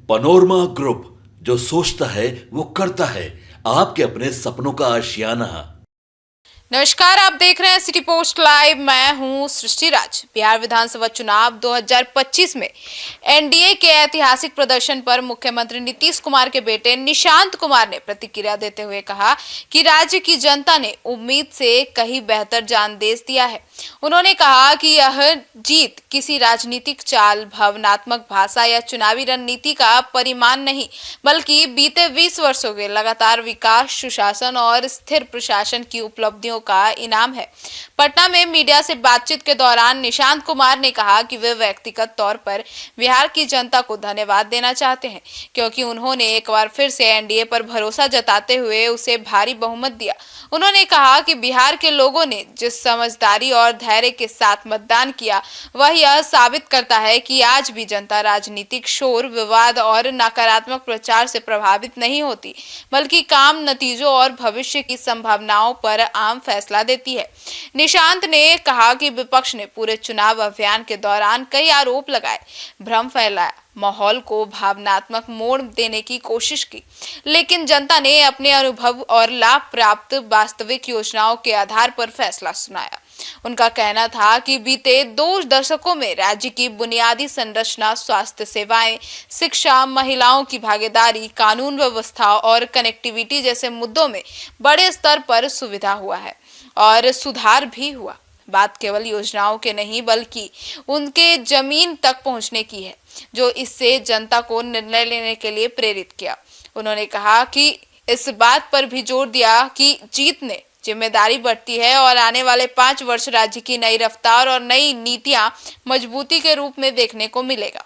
Panorama group, जो सोचता है वो करता है। आपके अपने सपनों का आशियाना। नमस्कार, आप देख रहे हैं सिटी पोस्ट लाइव। मैं हूं सृष्टि राज। बिहार विधानसभा चुनाव 2025 में एनडीए के ऐतिहासिक प्रदर्शन पर मुख्यमंत्री नीतीश कुमार के बेटे निशांत कुमार ने प्रतिक्रिया देते हुए कहा कि राज्य की जनता ने उम्मीद से कहीं बेहतर जानदेश दिया है। उन्होंने कहा कि यह जीत किसी राजनीतिक चाल, भावनात्मक भाषा या चुनावी रणनीति का परिमाण नहीं, बल्कि बीते 20 वर्षों के लगातार विकास, सुशासन और स्थिर प्रशासन की उपलब्धियों का इनाम है। पटना में मीडिया से बातचीत के दौरान निशांत कुमार ने कहा कि वे व्यक्तिगत तौर पर बिहार की जनता को धन्यवाद देना चाहते हैं, क्योंकि उन्होंने एक बार फिर से एनडीए पर भरोसा जताते हुए उसे भारी बहुमत दिया। उन्होंने कहा कि बिहार के लोगों ने जिस समझदारी और धैर्य के साथ मतदान किया, वह यह साबित करता है कि आज भी जनता राजनीतिक शोर, विवाद और नकारात्मक प्रचार से प्रभावित नहीं होती, बल्कि काम, नतीजों और भविष्य की संभावनाओं पर आम फैसला देती है। निशांत ने कहा कि विपक्ष ने पूरे चुनाव अभियान के दौरान कई आरोप लगाए, भ्रम फैलाया, माहौल को भावनात्मक मोड़ देने की कोशिश की, लेकिन जनता ने अपने अनुभव और लाभ प्राप्त वास्तविक योजनाओं के आधार पर फैसला सुनाया। उनका कहना था कि बीते 2 दशकों में राज्य की बुनियादी संरचना, स्वास्थ्य सेवाएं, शिक्षा, महिलाओं की भागीदारी, कानून व्यवस्था और कनेक्टिविटी जैसे मुद्दों में बड़े स्तर पर सुविधा हुआ है और सुधार भी हुआ। बात केवल योजनाओं के नहीं, बल्कि उनके जमीन तक पहुंचने की है, जो इससे जनता को निर्णय लेने के लिए प्रेरित किया। उन्होंने कहा कि इस बात पर भी जोर दिया कि जीत ने जिम्मेदारी बढ़ती है और आने वाले 5 वर्ष राज्य की नई रफ्तार और नई नीतियां मजबूती के रूप में देखने को मिलेगा।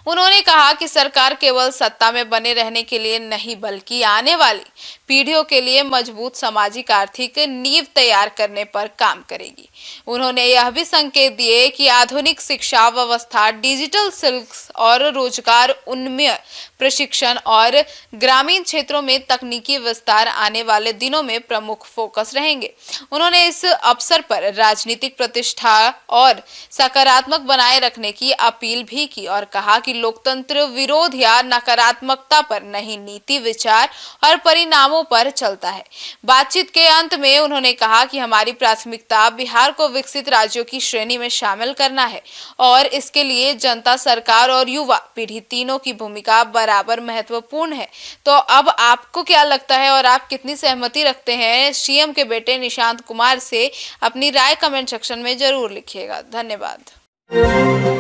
उन्होंने कहा कि सरकार केवल सत्ता में बने रहने के लिए नहीं, बल्कि आने वाली पीढ़ियों के लिए मजबूत सामाजिक आर्थिक नींव तैयार करने पर काम करेगी। उन्होंने यह भी संकेत दिए कि आधुनिक शिक्षा व्यवस्था, डिजिटल स्किल्स और रोजगार उन्मुख प्रशिक्षण और ग्रामीण क्षेत्रों में तकनीकी विस्तार आने वाले दिनों में प्रमुख फोकस रहेंगे। उन्होंने इस अवसर पर राजनीतिक प्रतिष्ठा और सकारात्मक बनाए रखने की अपील भी की और कहा कि लोकतंत्र विरोध या नकारात्मकता पर नहीं, नीति, विचार और परिणामों पर चलता है। बातचीत के अंत में उन्होंने कहा कि हमारी प्राथमिकता बिहार को विकसित राज्यों की श्रेणी में शामिल करना है और इसके लिए जनता, सरकार और युवा पीढ़ी तीनों की भूमिका बराबर महत्वपूर्ण है। तो अब आपको क्या लगता है और आप कितनी सहमति रखते हैं सीएम के बेटे निशांत कुमार से? अपनी राय कमेंट सेक्शन में जरूर लिखिएगा। धन्यवाद।